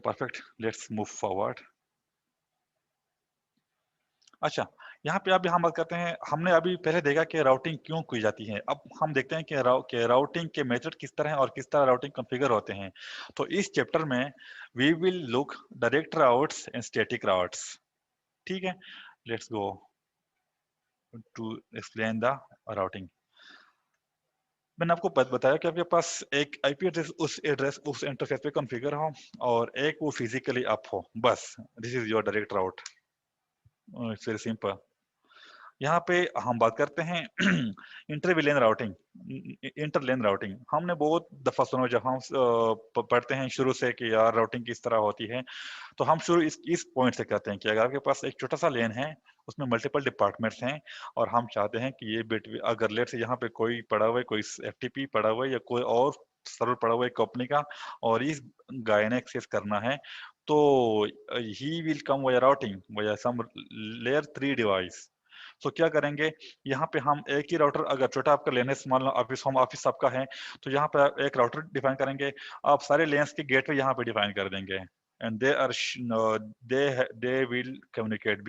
Perfect, let's move forward. अच्छा, यहाँ पे अभी हम बात करते हैं, हमने अभी पहले देखा कि राउटिंग क्यों की जाती है। अब हम देखते हैं कि राउटिंग के मेथड किस तरह हैं और किस तरह राउटिंग कॉन्फ़िगर होते हैं। तो इस चैप्टर में we will look direct routes and static routes. ठीक है, let's go to explain the routing. मैंने आपको बताया कि आपके पास एक आईपी एड्रेस उस इंटरफेस पे कॉन्फ़िगर हो और एक वो फिजिकली अप हो, बस this is your direct route. It's very simple. यहाँ पे हम बात करते हैं इंटरलेन राउटिंग। इंटरलेन राउटिंग हमने बहुत दफा सुना जब हम पढ़ते हैं शुरू से कि यार राउटिंग किस तरह होती है। तो हम शुरू इस पॉइंट से करते हैं कि अगर आपके पास एक छोटा सा लेन है, उसमें मल्टीपल डिपार्टमेंट्स हैं और हम चाहते हैं कि ये बिट, अगर लेट से यहाँ पे कोई पड़ा हुआ है, कोई एफटीपी पड़ा हुआ है या कोई और सर्वर पड़ा हुआ है कंपनी का, और इस गाय ने एक्सेस करना है, तो he will come via routing via some layer 3 device. तो क्या करेंगे, यहाँ पे हम एक ही राउटर, अगर छोटा आपका लेन है, मान लो ऑफिस होम ऑफिस आपका है, तो यहाँ पे आप एक राउटर डिफाइन करेंगे, आप सारे लेन्स के गेटवे यहाँ पे डिफाइन कर देंगे, and they are they will communicate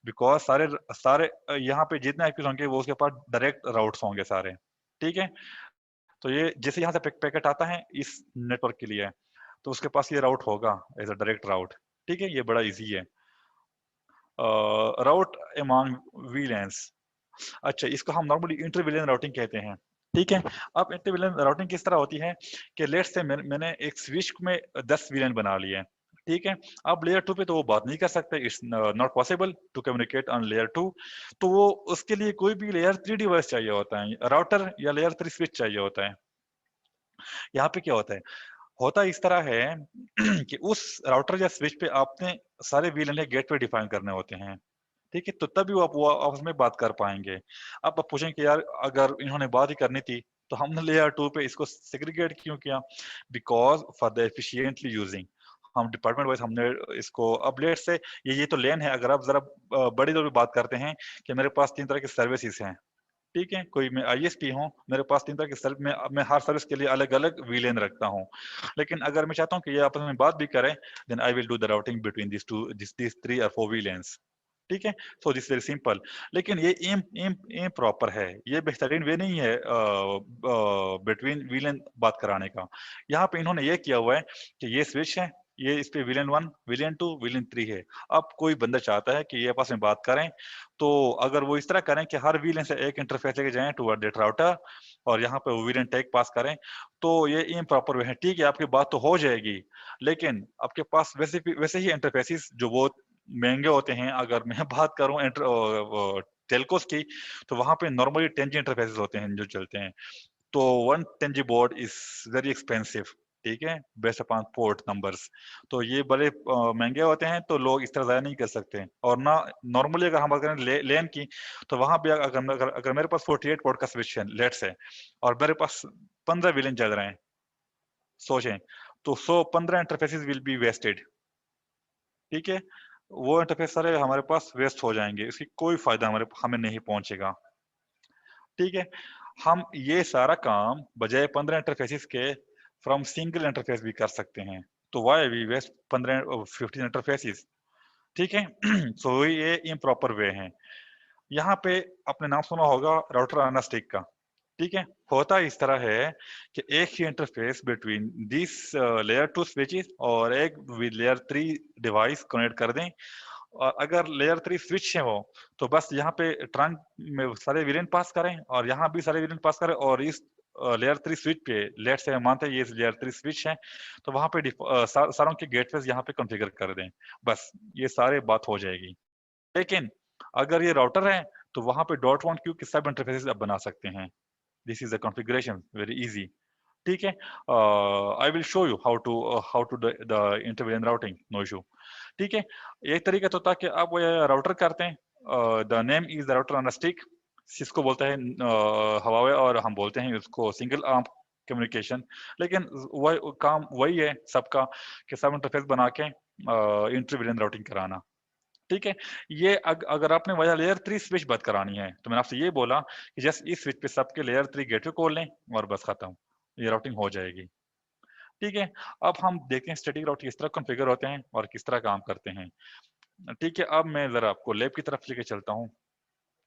because सारे सारे यहाँ पे जितने आईपी होंगे वो उसके पास डायरेक्ट राउट्स होंगे सारे। ठीक है, तो ये जैसे यहाँ से पैकेट आता है इस नेटवर्क के लिए, तो उसके पास ये राउट होगा एज अ डायरेक्ट राउट। ठीक है, ये बड़ा इजी है। राउट अमॉन्ग वीलैंस, अच्छा इसको हम नॉर्मली इंटरविलियन राउटिंग कहते हैं। ठीक है, अब इंटरविलियन राउटिंग किस तरह होती है कि लेट से मैंने एक स्विच में 10 विलियन बना लिए। ठीक है, अब लेयर 2 पे तो वो बात नहीं कर सकते, it's not possible to communicate on layer 2। तो वो उसके लिए कोई भी लेयर 3 डिवाइस चाहिए होता है, राउटर या लेयर 3 स्विच चाहिए होता है। यहाँ पे क्या होता है, होता इस तरह है कि उस राउटर या स्विच पे आपने सारे वीएलएन गेटवे डिफाइन करने होते हैं। ठीक है, तो तभी वो आपस में बात कर पाएंगे। अब आप पूछें कि यार अगर इन्होंने बात ही करनी थी तो हमने लेयर 2 पे इसको सेग्रीगेट क्यों किया, because for the efficiently using, हम डिपार्टमेंट वाइज हमने इसको, अब लेट से ये तो लेन है, अगर आप जरा बड़ी तौर पे बात करते हैं कि मेरे पास 3 तरह की सर्विसेज हैं। ठीक है, कोई मैं आईएसपी हूँ, मेरे पास 3 तरह की सर्विस में, मैं हर सर्विस के लिए अलग अलग वीलेन रखता हूँ, लेकिन अगर मैं चाहता हूँ कि ये आपस में बात भी करें, then I will do the routing between this 3 और 4 वीलेन्स। ठीक है, सो दिस वेरी सिंपल। लेकिन ये इम प्रॉपर है, ये बेहतरीन वे नहीं है बिटवीन विलेन बात कराने का। यहाँ पे इन्होंने ये किया हुआ है कि ये स्विच है, ये इस पे विलेन 1 विलेन 2 विलेन 3 है। अब कोई बंदा चाहता है कि ये आपस में बात करें, तो अगर वो इस तरह करें कि हर विलेन से एक इंटरफेस लेके जाएं टुवर्ड दैट राउटर और यहाँ पे वो विलेन टैग पास करें, तो ये इम्प्रॉपर वे है। ठीक है, आपकी बात तो हो जाएगी, लेकिन आपके पास वैसे ही इंटरफेसेस जो वो महंगे होते हैं। अगर मैं बात करूं टेलकोस की, तो वहां पे नॉर्मली 10G इंटरफेसेस होते हैं जो चलते हैं, तो 1 10G board is very expensive. ठीक है, बेस्ड अपॉन पोर्ट नंबर्स, तो ये बड़े महंगे होते हैं, तो लोग इस तरह ज़ाया नहीं कर सकते। और ना नॉर्मली अगर हम बात करें लेन की, तो वहां पे अगर मेरे पास 48 पोर्ट का स्विच है लेट से, और मेरे पास 15 विलेन चल रहे हैं, सोचें, तो 115 इंटरफेसेस विल बी वेस्टेड। ठीक है, वो इंटरफेस सारे हमारे पास वेस्ट हो जाएंगे, इसकी कोई फायदा हमें नहीं पहुंचेगा। ठीक है, हम ये सारा काम बजाय 15 इंटरफेसेस के फ्रॉम सिंगल इंटरफेस भी कर सकते हैं। तो वाई वी वेस्ट 15 15 इंटरफेसेस। ठीक है सो ये इम्प्रॉपर वे है। यहाँ पे आपने नाम सुना होगा राउटर अनस्टिक का। ठीक है, होता इस तरह है कि एक ही interface between this layer 2 switches और एक विद लेयर 3 डिवाइस कनेक्ट कर दें, और अगर लेयर 3 स्विच है वो, तो बस यहाँ पे ट्रंक में सारे वेरिएंट पास करें और यहाँ भी सारे वेरिएंट पास करें, और इस लेयर 3 स्विच पे लेट से मानते हैं ये लेयर 3 स्विच है, तो वहां पे सारों के गेटवेज यहाँ पे कॉन्फ़िगर कर दें, बस ये सारे बात हो जाएगी। लेकिन अगर ये राउटर है, तो वहां पे डॉट वन क्यू के सब इंटरफेसेस आप बना सकते हैं। This is the configuration, very easy. ठीक है, I will show you how to the inter VLAN routing, no issue. ठीक है, एक तरीका तो था कि आप वो राउटर करते हैं, the name is the router on a stick, Cisco बोलता है हवावे, और हम बोलते हैं उसको सिंगल आर्म कम्युनिकेशन। लेकिन वही काम वही है सबका कि सब इंटरफेस बना के इंटरवेलियन राउटिंग कराना। ठीक है, ये अगर आपने वजह लेयर 3 स्विच बात करानी है, तो मैंने आपसे ये बोला कि जस्ट इस स्विच पे सबके लेयर 3 गेटवे खोल लें और बस खत्म, ये राउटिंग हो जाएगी। ठीक है, अब हम देखते हैं स्टैटिक राउटर किस तरह कॉन्फ़िगर होते हैं और किस तरह काम करते हैं। ठीक है, अब मैं ज़रा आपको लैब की तरफ लेके चलता हूँ,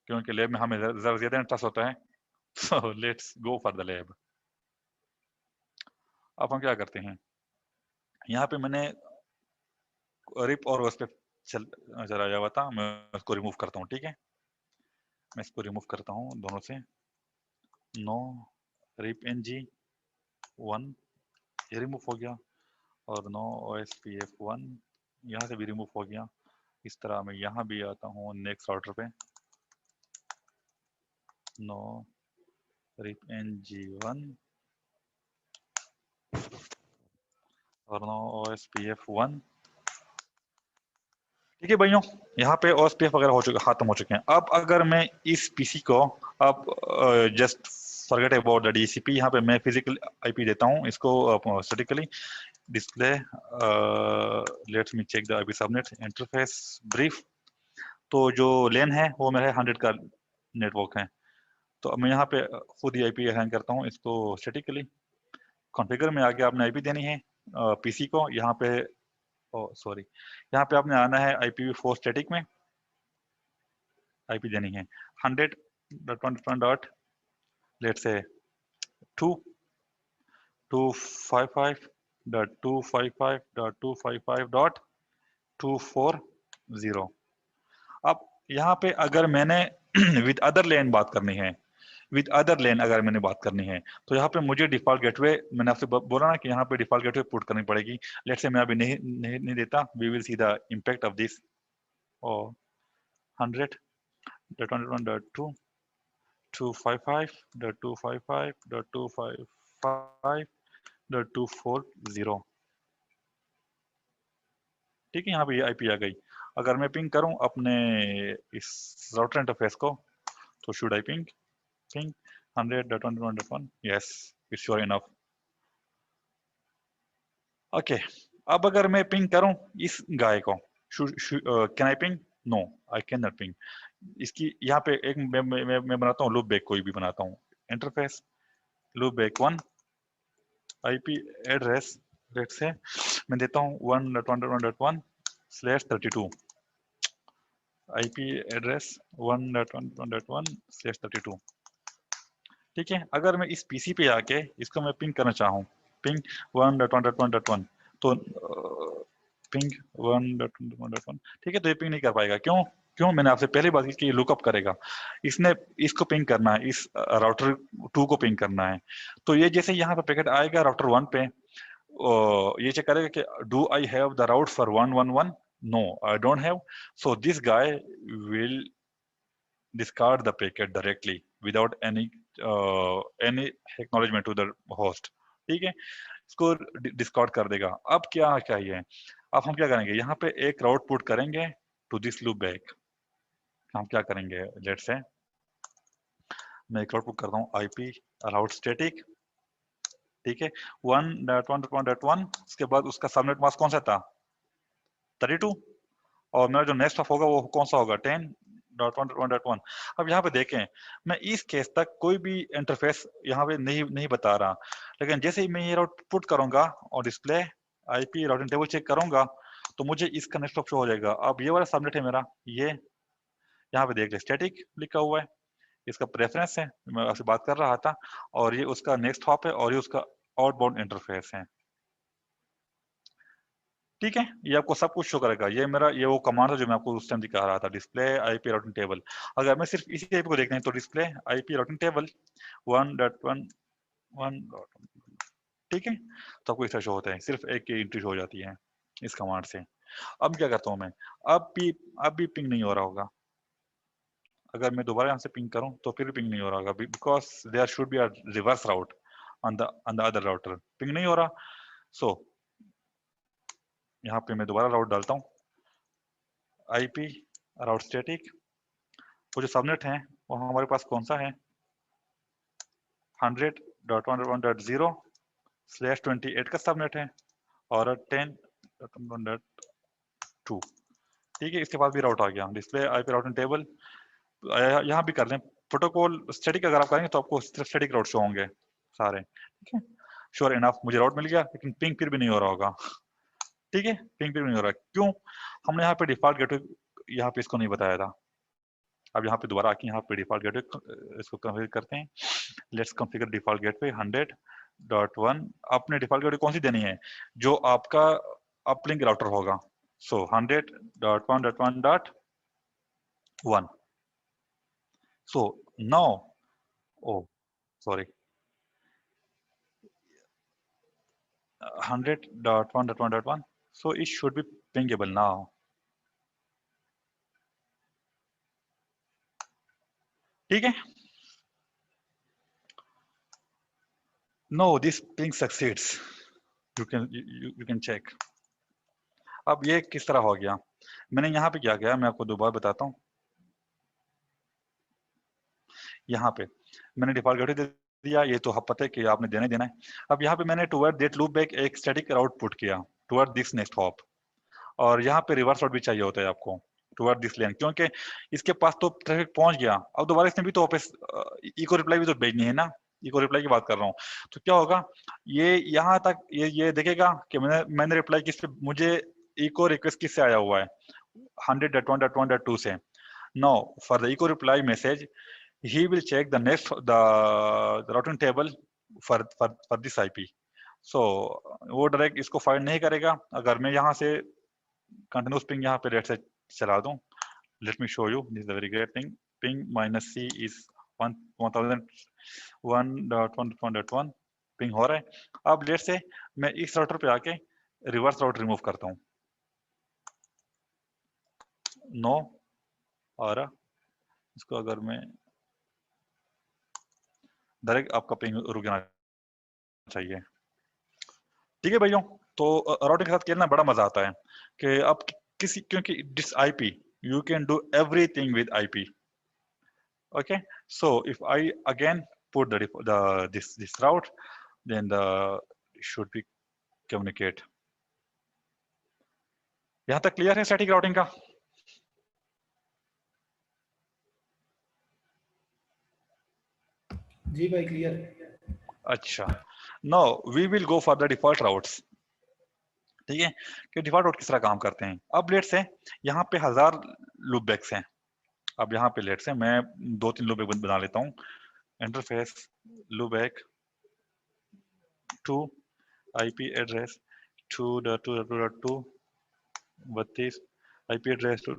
क्योंकि लैब में हमें ज़रा ज़्यादा इंटरेस्ट होता है। So let's go for the lab. अब हम क्या करते हैं, यहाँ पे मैंने रिप और उस पे चलाया हुआ था, मैं उसको रिमूव करता हूँ, ठीक है? मैं इसको रिमूव करता हूँ दोनों से। नो रिप ng1 ये रिमूव हो गया और नो ospf1 यहाँ से भी रिमूव हो गया। इस तरह मैं यहाँ भी आता हूँ नेक्स्ट राउटर पे, नो रिप ng1 और नो ospf1। ठीक है भाइयों, यहाँ पे ओएसपीएफ वगैरह हो चुके, खत्म हो चुके हैं। अब अगर मैं इस पीसी को अब just forget about the DCP, यहाँ पे मैं फिजिकल आईपी देता हूँ इसको statically display, let's me check the IP subnet interface brief. तो जो लेन है वो मेरे 100 का नेटवर्क है। तो अब मैं यहाँ पे खुद ही आईपी असाइन करता हूँ इसको स्टैटिकली। कॉन्फ़िगर में आगे आपने आईपी देनी है पीसी को, यहाँ पे सॉरी, यहाँ पे आपने आना है IPv4 स्टैटिक में आईपी देनी है 100.1.1 डॉट लेट्स से 255.255.255.240। अब यहाँ पे अगर मैंने विद अदर लेन बात करनी है, विद अदर लेन अगर मैंने बात करनी है, तो यहाँ पे मुझे डिफॉल्ट गेटवे, मैंने आपसे बोला ना कि यहाँ पे डिफॉल्ट गेटवे पुट करनी पड़ेगी। लेट्स से मैं अभी नहीं देता, we will see the impact of this. और 100.1.2 255.255.255.240। ठीक है, यहाँ पे ये आईपी आ गई। अगर मैं पिंग करूं अपने इस राउटर इंटरफेस को, तो should I ping 100.1.1, yes it's sure enough. Okay, अब अगर मैं पिंग करूं इस गाय को, can I ping? No, I can not ping. इसकी यहाँ पे एक मैं बनाता हूँ लूप बैक, कोई भी बनाता हूँ interface loop back 1 IP address, let's say मैं देता हूँ 1.1.1/32 आईपी एड्रेस 1.1.1/32। ठीक है, अगर मैं इस पीसी पे आके इसको मैं पिंग करना चाहूँ, पिंग 1.1.1.1, तो पिंग 1.1.1, ठीक है, तो ये पिंग नहीं कर पाएगा। क्यों? क्यों? मैंने आपसे पहले बात की कि लुकअप करेगा, इसने इसको पिंग करना है, इस राउटर 2 को पिंग करना है। तो ये जैसे यहाँ पे पैकेट आएगा राउटर 1 पे, ये चेक करेगा कि do I have the route for 111? No, I don't have. So this guy will discard the packet directly without any acknowledgement to the host। ठीक है, इसको डिस्कार्ड कर देगा। अब क्या चाहिए, अब हम क्या करेंगे, यहाँ पे एक राउट पुट करेंगे टू दिस लूप बैक। हम क्या करेंगे, लेट्स से मैं एक राउट पुट करता हूँ आईपी राउट स्टैटिक, ठीक है 1.1.1, उसके बाद उसका सबनेट मास्क कौन सा था, 32, और मेरा जो नेक्स्ट ऑफ होगा वो कौन सा होगा, 10.1.1। अब यहाँ पे देखें, मैं इस केस तक कोई भी इंटरफेस यहाँ पे नहीं बता रहा, लेकिन जैसे ही मैं ये राउट पुट करूंगा और display IP routing table check करूंगा, तो मुझे इसका नेक्स्ट ऑफ शो हो जाएगा। अब ये वाला सबनेट है मेरा, ये यहाँ पे देख ले स्टैटिक लिखा हुआ है, इसका प्रेफरेंस है, मैं आपसे बात कर रहा था, और ये उसका नेक्स्ट हॉप है, और ये उसका आउटबाउंड इंटरफेस है। ठीक है, ये आपको सब कुछ शो करेगा। ये मेरा ये वो कमांड है जो मैं आपको उस टाइम दिखा रहा था, डिस्प्ले आईपी राउटिंग टेबल। अगर मैं सिर्फ इसी आईपी को देखना है तो डिस्प्ले आईपी राउटिंग टेबल 1.1.1, ठीक है, तो आपको इस तरह शो होता है, सिर्फ एक की एंट्री हो जाती है इस कमांड से। अब क्या करता हूँ मैं, अब भी पिंग नहीं हो रहा होगा। अगर मैं दोबारा यहाँ से पिंग करूँ तो फिर भी पिंग नहीं हो रहा होगा, because there should be a reverse route on the other router. Ping नहीं हो रहा, सो यहाँ पे मैं दोबारा राउट डालता हूँ आईपी राउट स्टैटिक। वो जो सबनेट है वो हमारे पास कौन सा है, 100.1.1.0/28 का सबनेट है, और 10.1.2। ठीक है, इसके बाद भी राउट आ गया, डिस्प्ले आईपी राउटिंग टेबल। यहाँ भी कर लें प्रोटोकॉल स्टैटिक, अगर आप करेंगे तो आपको सिर्फ स्टैटिक राउट शो होंगे सारे। ठीक है, श्योर इनफ मुझे राउट मिल गया, लेकिन पिंग फिर भी नहीं हो रहा होगा। ठीक है, पिंग फिर भी नहीं हो रहा, क्यों? हमने यहाँ पे डिफॉल्ट गेटवे यहाँ पे इसको नहीं बताया था। अब यहाँ पे दोबारा आके यहाँ पे डिफॉल्ट गेटवे इसको कॉन्फ़िगर करते हैं। Let's configure default gateway 100.1। आपने डिफॉल्ट गेटवे कौन सी देनी है? जो आपका अपलिंक राउटर होगा। सो 100.1.1.1। So now, oh sorry, 100.1.1.1, so it should be pingable now. ठीक है? No, this ping succeeds. You can check. अब ये किस तरह हो गया? मैंने यहाँ पे क्या किया, मैं आपको दोबारा बताता हूँ। यहाँ पे मैंने डिफॉल्ट गेटवे दे दिया, ये तो पता है कि आपने देना है। अब यहाँ पे मैंने टुवर्ड दैट लूपबैक एक स्टैटिक राउट पुट किया टुवर्ड दिस नेक्स्ट हॉप, और यहाँ पे रिवर्स राउट भी चाहिए होता है आपको टुवर्ड दिस लेन, क्योंकि इसके पास तो ट्रैफिक पहुंच गया। अब दोबारा इसने भी तो वापस इको रिप्लाई भी तो भेजनी है ना, इको रिप्लाई की बात कर रहा हूँ। तो क्या होगा, ये यहाँ तक ये देखेगा कि मैंने रिप्लाई किस पे, मुझे इको रिक्वेस्ट किससे आया हुआ है, 100.1.1.2 से। No, for the echo reply message he will check the routing table for this IP. So वो डायरेक्ट इसको फाइंड नहीं करेगा। अगर मैं यहाँ से कंटिन्यूस पिंग यहाँ पे रेट से चला दूं, let me show you, this is a very great thing. Ping minus c is 1001.1.1.1 ping हो रहा है। अब लेट से मैं इस राउटर पे आके रिवर्स राउट रिमूव करता हूँ। नो, और इसको अगर मैं डायरेक्ट आपका पिंग रुक जाना चाहिए। ठीक है भाइयों, तो राउटिंग के साथ खेलना बड़ा मजा आता है कि आप किसी, क्योंकि this IP you can do everything with IP. Okay, so if I again put this route, then the should be communicate। यहां तक क्लियर है स्टैटिक राउटिंग का? जी भाई क्लियर। अच्छा, now we will go for the default routes. ठीक है, कि default राउट किस तरह काम करते हैं। अब लेट्स से यहाँ पे 1000 लूप बैक्स हैं। अब यहाँ पे लेट्स से मैं 2-3 लूप बैक बना लेता हूँ। Interface loopback two IP address 2.2.2 32 IP address to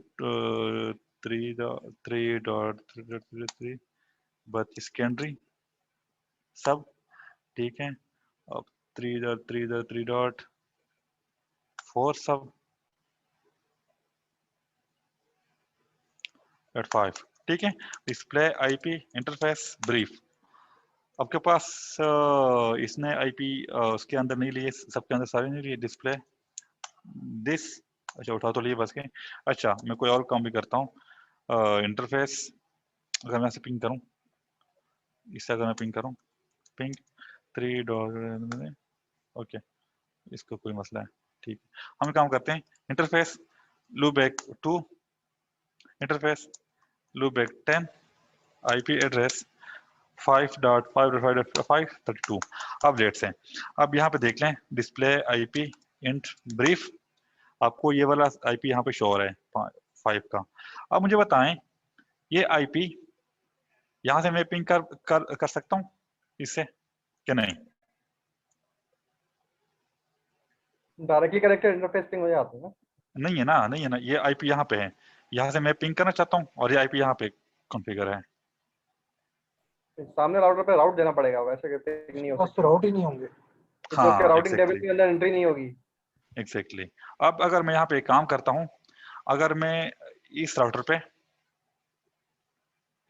3.3.3 32 secondary सब। ठीक है, अब 3.3.3.4 सब at 5। ठीक है, डिस्प्ले IP इंटरफेस ब्रीफ। आपके पास इसने IP उसके अंदर नहीं लिए, सबके अंदर सारे नहीं लिए। डिस्प्ले दिस, अच्छा उठा तो लिए बस के। अच्छा, मैं कोई और काम भी करता हूँ। इंटरफेस अगर मैं पिंग करूँ, इससे अगर मैं पिंग करूँ, पिंग 3. ओके, इसको कोई मसला है। ठीक, हम काम करते हैं। Interface loopback 2, interface loopback 10, IP address 5.5.5.532। अब लेट्स हैं, अब यहाँ पे देख लें डिस्प्ले IP इंट ब्रीफ, आपको ये वाला IP यहाँ पे शो हो रहा है 5 का। अब मुझे बताएं, ये IP यहाँ से मैं पिंग कर सकता हूँ इससे कि नहीं? डायरेक्टली कनेक्टेड इंटरफेस पिंग हो जाता है ना? नहीं है ना, नहीं है ना, ये IP यहाँ पे है, यहाँ से मैं पिंग करना चाहता हूँ और ये IP यहाँ पे कॉन्फ़िगर है। सामने राउटर पे राउट देना पड़ेगा, वैसे पिंग नहीं हो सकता। राउट ही नहीं होंगे क्योंकि उसके हाँ राउटिंग टेबल के अंदर एंट्री नहीं होगी। एग्जैक्टली। अब अगर मैं यहाँ पे एक काम करता हूँ, अगर मैं इस राउटर पे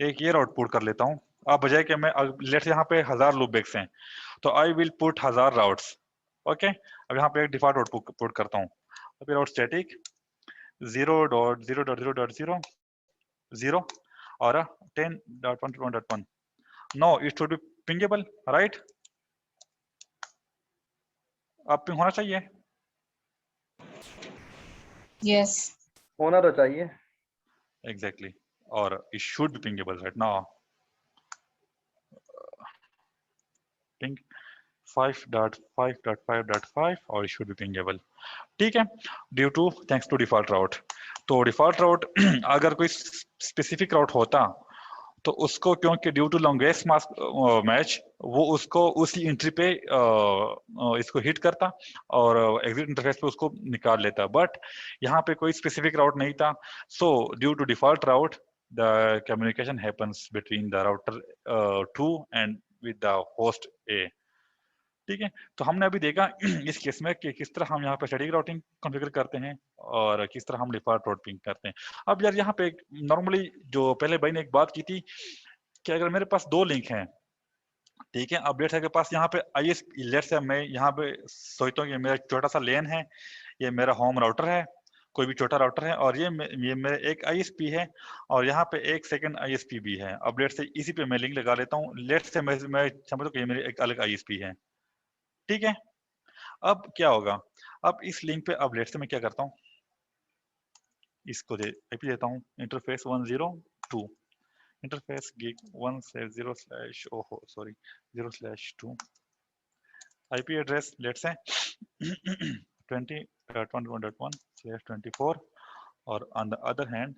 एक ये राउट पुट कर लेता हूँ, अब बजाय कि मैं लेट्स यहाँ पे 1000 लूप बैक्स हैं, तो I will put 1000 routes. Okay, अब यहाँ पे एक डिफॉल्ट राउट पुट करता हूँ। अब राउट स्टैटिक 0.0.0.0 और 10.1.1.1। No, it should be pingable, right? अब पिंग होना चाहिए। Yes. होना तो चाहिए। एग्जैक्टली, और it should be pingable right now. Ping 5.5.5.5 और it should be pingable. ठीक है, due to thanks to default route. तो डिफॉल्ट राउट अगर कोई स्पेसिफिक राउट होता तो उसको, क्योंकि ड्यू टू लॉन्गेस्ट मैच, वो उसको उसी एंट्री पे इसको हिट करता और एग्जिट इंटरफेस पे उसको निकाल लेता. बट यहाँ पे कोई स्पेसिफिक राउट नहीं था. So due to default route the communication happens between the router 2 and with the host A. ठीक है, तो हमने अभी देखा इस केस में कि किस तरह हम यहाँ पे स्टैटिक राउटिंग कॉन्फ़िगर करते हैं और किस तरह हम डिफॉल्ट राउटिंग करते हैं. अब यार यहाँ पे नॉर्मली जो पहले भाई ने एक बात की थी कि अगर मेरे पास दो लिंक हैं, ठीक है, अब लेट्स के पास यहाँ पे आईएसपी, लेट्स से मैं यहाँ पे सोचता हूँ कि मेरा छोटा सा लेन है, ये मेरा होम राउटर है, कोई भी छोटा राउटर है, और ये मेरा एक आईएसपी है और यहाँ पे एक सेकंड आईएसपी भी है. अब लेट्स से इसी पे मैं लिंक लगा लेता हूँ. लेट्स से मैं समझता हूँ कि ये मेरी एक अलग आईएसपी है. ठीक है, अब क्या होगा, अब इस लिंक पे अब लेट्स से मैं क्या करता हूँ, इसको आईपी देता हूँ interface 102 interface gig 1/0/2 IP address let's say 20.21.1/24, or on the other hand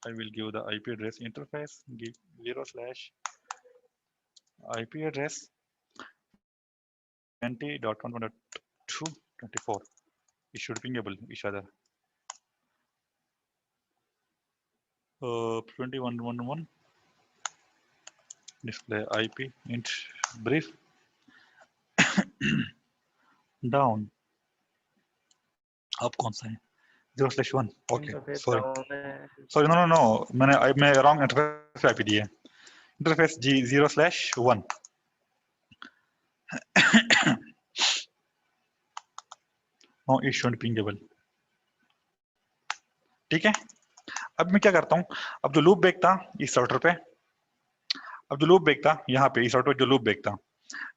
I will give the IP address interface gig 0/IP address 20.21.2/24. It should pingable each other. 21.1 display IP int brief down. अब कौन सा है? 0/1. Okay, sorry. Sorry, no. मैं wrong interface IP दी है. Interface G 0/1. No, it shouldn't pingable. ठीक है, अब मैं क्या करता हूँ, अब जो लूप बैक था इस राउटर पे, अब जो लूप बैक था यहाँ पे इस राउटर पे जो लूप बैक था,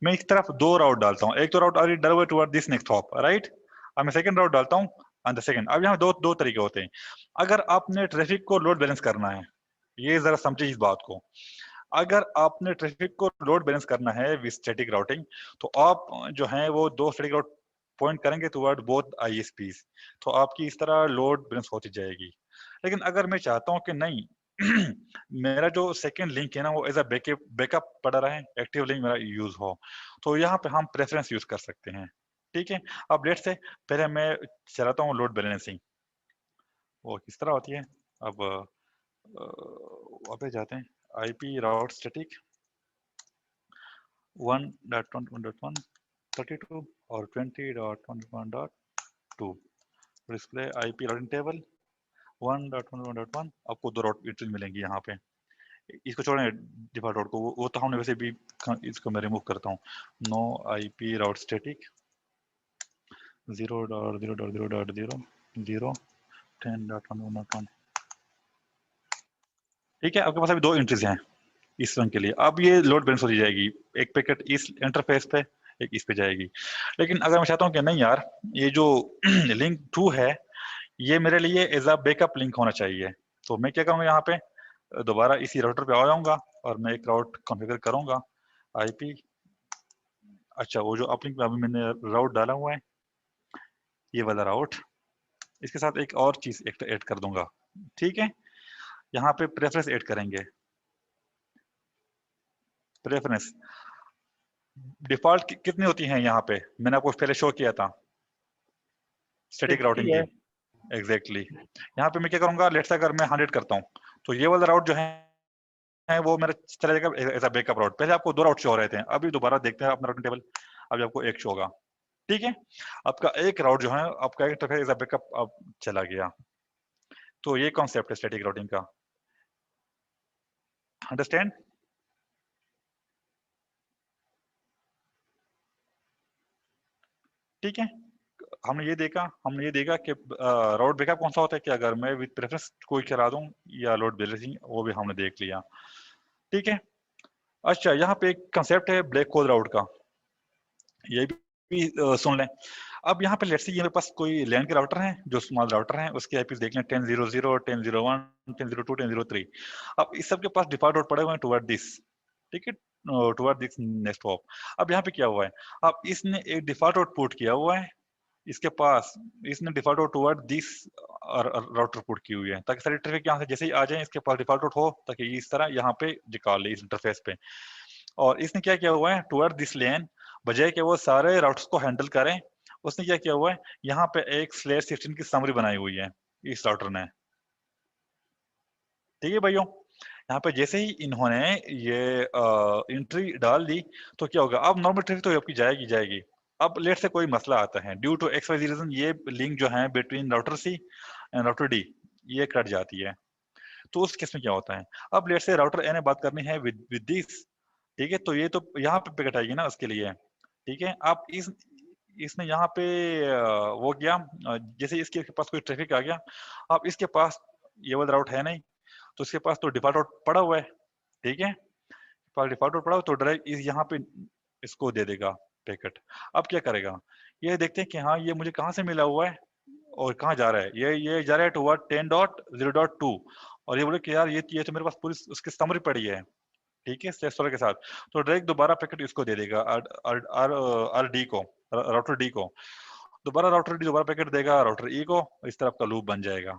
मैं इस तरफ दो राउट डालता हूँ. एक तो राउट ऑलरेडी डल हुआ toward this next hop, right. अब मैं सेकंड राउट डालता हूँ ऑन द सेकंड. अब यहाँ दो तरीके होते हैं. अगर आपने ट्रैफिक को लोड बैलेंस करना है, ये जरा समझिए इस बात को, अगर आपने ट्रैफिक को लोड बैलेंस करना है विद स्टैटिक राउटिंग, तो आप जो है वो दो स्टैटिक राउट पॉइंट करेंगे टुवर्ड बोथ आईएसपीज, तो आपकी इस तरह लोड बैलेंस होती जाएगी. लेकिन अगर मैं चाहता हूं कि नहीं मेरा जो सेकंड लिंक है ना वो एज अ बैकअप पड़ा रहे, एक्टिव लिंक मेरा यूज हो, तो यहाँ पे हम प्रेफरेंस यूज कर सकते हैं. ठीक है, अब लेट्स से पहले मैं चलाता हूँ लोड बैलेंसिंग, वो किस तरह होती है. अब वहाँ पे जाते हैं, IP राउट स्टैटिक 1.21.132 और 20.21.2 डिस्प्ले IP राउटिंग टेबल 1.21.1. आपको दो राउट एंट्रीज मिलेंगी यहाँ पे. इसको छोड़ें डिफॉल्ट राउट को, वो तो हमने वैसे भी, इसको मैं रिमूव करता हूँ. नो IP राउट स्टैटिक 0.0.0.0 10.1.1. ठीक है, आपके पास अभी दो एंट्रीज हैं इस रंग के लिए. अब ये लोड बैलेंस हो जाएगी, एक पैकेट इस इंटरफेस पे, एक इस पे जाएगी. लेकिन अगर मैं चाहता हूँ कि नहीं यार, ये जो लिंक 2 है ये मेरे लिए एज अ बैकअप लिंक होना चाहिए, तो मैं क्या करूँगा, यहाँ पे दोबारा इसी राउटर पे आ जाऊंगा और मैं एक राउट कॉन्फ़िगर करूंगा. IP, अच्छा वो जो अपलिंक में अभी मैंने राउट डाला हुआ है ये वाला राउट, इसके साथ एक और चीज ऐड कर दूंगा. ठीक है, यहाँ पे प्रेफरेंस ऐड करेंगे. प्रेफरेंस डिफॉल्ट कितनी होती हैं यहाँ पे, मैंने आपको पहले शो किया था स्टैटिक राउटिंग की. एग्जैक्टली यहाँ पे मैं क्या करूंगा, लेट्स अगर मैं 100 करता हूँ तो ये वाला राउट जो है वो मेरा चला जाएगा एज अ बैकअप राउट. पहले आपको दो राउट शो हो रहे थे, अभी दोबारा देखते हैं अपना राउटिंग टेबल, अभी आपको एक शो होगा. ठीक है, आपका एक राउट जो है आपका इंटरफेस एज अ बैकअप अब चला गया. तो ये कॉन्सेप्ट है स्टैटिक राउटिंग का. अंडरस्टैंड? ठीक है, हमने ये देखा कि राउट बैकअप कौन सा होता है कि अगर मैं विद प्रेफरेंस कोई करा दूं या लोड बैलेंसिंग, वो भी हमने देख लिया. ठीक है, अच्छा यहाँ पे एक कंसेप्ट है ब्लैक होल राउट का, ये भी सुन लें. अब यहाँ पे लेट्स से मेरे पास कोई लैंड के राउटर हैं जो स्मॉल राउटर हैं, उसके आईपी देख लें 10.0.0 10.0.1 10.0.2 10.0.3. अब इस सब के पास डिफॉल्ट राउट पड़े हुए हैं टुवर्ड दिस. ठीक है, टुवर्ड दिस नेक्स्ट हॉप। अब यहाँ पे क्या हुआ है, अब इसने एक डिफॉल्ट आउट पुट किया हुआ है इसके पास, इसने default out toward this router put की हुई है, ताकि सारी ट्रैफिक यहाँ से जैसे ही आ जाए इसके पास डिफॉल्ट आउट हो, ताकि इस तरह यहाँ पे निकाल ले इस इंटरफेस पे। और इसने क्या किया हुआ है, टुवर्ड दिस लेन, बजाय कि वो सारे राउटर्स को हैंडल करें, उसने क्या किया हुआ है, यहाँ पे एक /16 की समरी बनाई हुई है इस राउटर ने। ठीक है भाइयों, यहाँ पे जैसे ही इन्होंने ये एंट्री डाल दी तो क्या होगा, अब नॉर्मल ट्रैफिक तो आपकी जाएगी जाएगी। अब लेट से कोई मसला आता है, ड्यू टू XYZ रीजन ये लिंक जो है between router C and router D ये कट जाती है। तो उस केस में क्या होता है, अब लेट से राउटर ए ने बात करनी है विद दिस, ठीक है, तो ये तो यहाँ पे पैकेट आएगी ना उसके लिए। ठीक है, अब इसने यहाँ पे वो किया, जैसे इसके पास कोई ट्रैफिक आ गया, अब इसके पास ये वाला राउट है नहीं, तो इसके पास तो डिफॉल्ट आउट पड़ा हुआ है। ठीक है, डिफॉल्ट आउट पड़ा हुआ तो डायरेक्ट यहाँ पे इसको दे देगा पैकेट। अब क्या करेगा, ये देखते हैं कि हाँ ये मुझे कहाँ से मिला हुआ है और कहाँ जा रहा है, ये जा रहा है टुवर्ड 10.0.2, और ये बोले कि यार ये तो मेरे पास पूरी उसकी समरी पड़ी है। ठीक है, /16 के साथ, तो डायरेक्ट दोबारा पैकेट इसको दे देगा आर डी को, राउटर डी को, दोबारा राउटर डी दोबारा पैकेट देगा राउटर ई को, इस तरह का लूप बन जाएगा।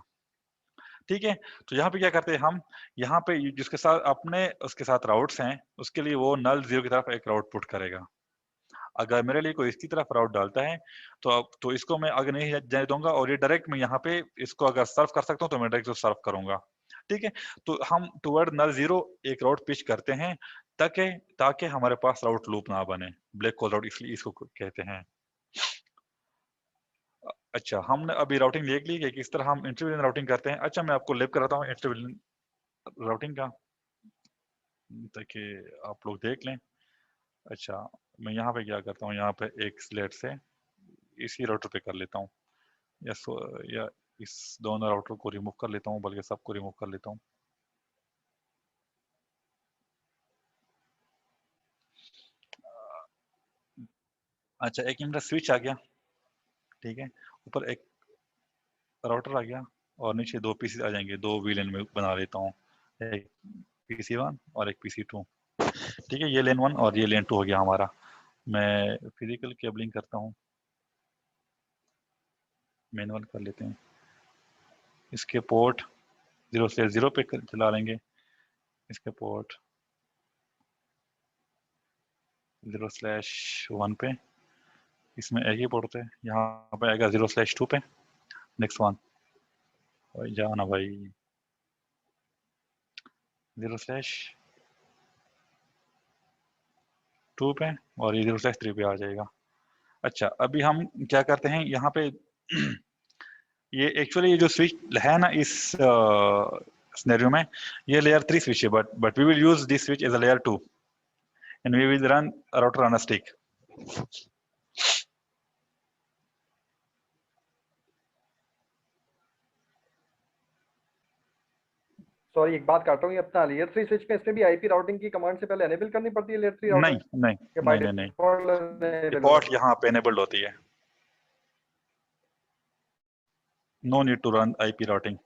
ठीक है, तो यहाँ पे क्या करते हैं हम, यहाँ पे जिसके साथ अपने उसके साथ राउट्स हैं उसके लिए वो null 0 की तरफ एक राउट पुट करेगा। अगर मेरे लिए कोई इसकी तरफ राउट डालता है तो इसको मैं आगे नहीं जाने दूंगा, और ये डायरेक्ट मैं यहाँ पे इसको अगर सर्व कर सकता हूँ तो मैं डायरेक्ट सर्व करूंगा। ठीक है, तो हम टुवर्ड null 0 एक राउट पिच करते हैं ताकि ताकि हमारे पास राउट लूप ना बने, ब्लैक होल राउट इसलिए इसको कहते हैं। अच्छा, हमने अभी राउटिंग देख ली कि किस तरह हम इंटरव्यू राउटिंग करते हैं। अच्छा, मैं आपको लैब कराता हूँ इंटरव्यू राउटिंग का, ताकि आप लोग देख लें। अच्छा, मैं यहाँ पे क्या करता हूँ, यहाँ पे एक स्लेट से इसी राउटर पे कर लेता हूँ, या इस दोनों राउटर को रिमूव कर लेता हूँ, बल्कि सबको रिमूव कर लेता हूँ। अच्छा, एक मेरा स्विच आ गया, ठीक है, ऊपर एक राउटर आ गया और नीचे 2 पीसी आ जाएंगे, 2 VLAN में बना लेता हूँ, एक PC1 और एक PC2। ठीक है, ये लेन 1 और ये लेन 2 हो गया हमारा। मैं फिजिकल केबलिंग करता हूँ, मैनुअल कर लेते हैं, इसके पोर्ट 0 से 0 पे चला लेंगे, इसके पोर्ट 0/1 पे, इसमें एक ही पोर्ट होता है, यहाँ पे आएगा 0/2 पे, नेक्स्ट वन भाई जाओ ना भाई 0/2 पे, और ये 0/3 पे आ जाएगा। अच्छा, अभी हम क्या करते हैं यहाँ पे ये एक्चुअली ये जो स्विच है ना इस सिनेरियो में, ये लेयर 3 स्विच है, but we will use this switch as a layer 2 and we will run router on a stick. Sorry एक बात काट रहा हूँ, ये अपना लेयर 3 स्विच में इसमें भी आईपी राउटिंग की कमांड से पहले एनेबल करनी पड़ती है लेयर 3 राउटर? नहीं नहीं या बाय नहीं नहीं, डिफॉल्ट डिफॉल्ट यहाँ पे एनेबल्ड होती है, no need to run IP routing.